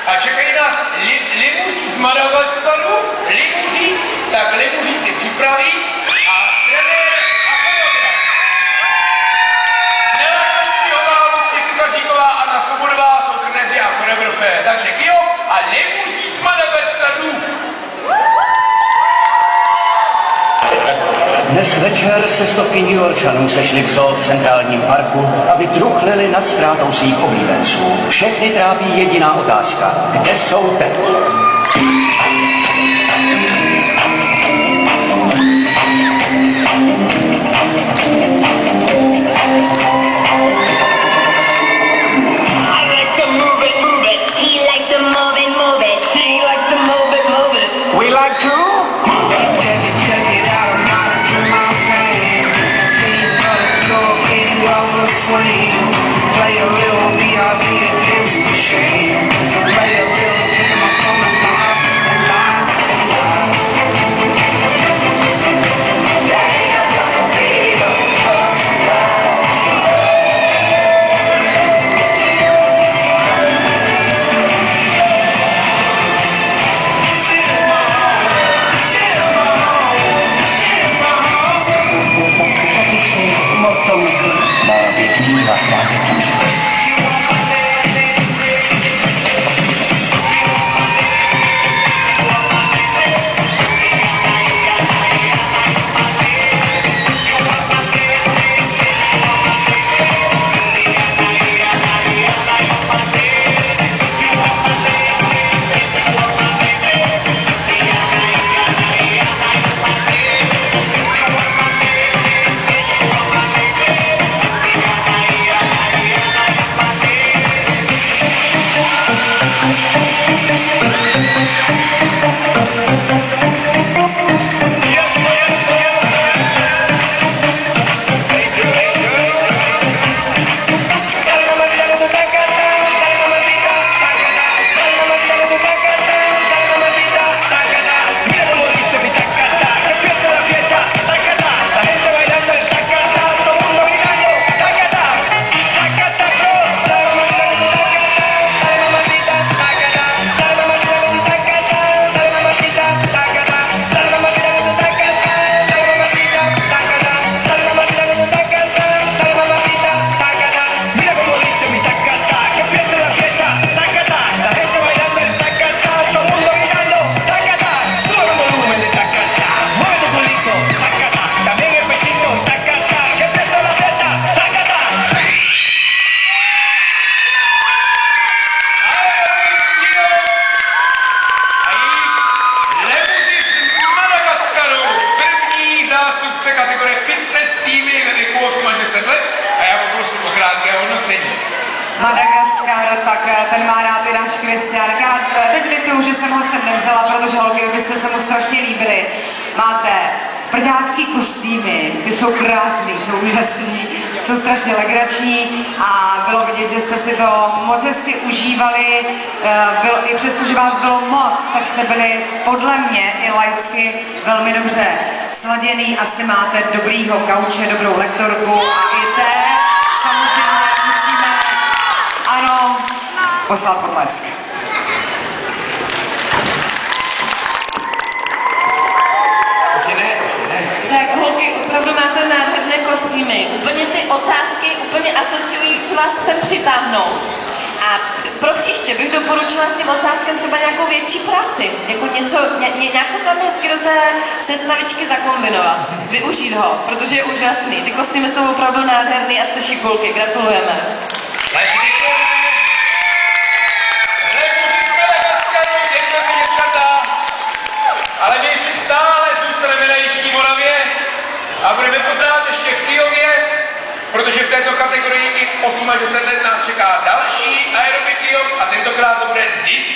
A čekají nás limuzí z Madagaskaru, tak limuzí si připraví a trenér a choreograf. Nela Kostíhová, Lucie Kukaříková, Anna Svobodová jsou trenéři a choreografé. Takže Kyjov a limuzí z Madagaskaru. Dnes večer se stovky New Yorkčanů sešli v zoo v centrálním parku, aby truchlili nad ztrátou svých oblíbenců. Všechny trápí jediná otázka. Kde jsou teď? Play a little B.I.B. against the shame. Play a little game up on the line. They are gonna be the kategorie fitness týmy ve věku 8 let a já poprosím o krátké hodnocení. Madagaskar, tak ten má rád i náš Kristián. Já teď lituju, že jsem ho sem nevzala, protože holky, byste se mu strašně líbily. Máte prdácký kostýmy, ty jsou krásný, jsou úžasný, jsou strašně legrační a bylo vidět, že jste si to moc hezky užívali. I přesto, že vás bylo moc, tak jste byli podle mě i laicky velmi dobře sladěný. Asi máte dobrýho kauče, dobrou lektorku a i té samozřejmě musíme, ano, poslat potlesk. Tak holky, opravdu máte nádherné kostýmy. Úplně ty ocásky úplně asociují, co vás chcem přitáhnout. A pro příště bych doporučila s tím ocáskem třeba nějakou větší práci. Jako něco, nějak to tam hezky do té sestavičky zakombinovat. Využít ho, protože je úžasný. Ty kostýmy jsou opravdu nádherný a jste šikulky. Gratulujeme. Ale my si stále zůstaneme na Jižní Moravě a budeme pořád ještě v Kyjově, protože v této kategorii i 8 až 10 let nás čeká další aerobik Kyjov a tentokrát to bude disco.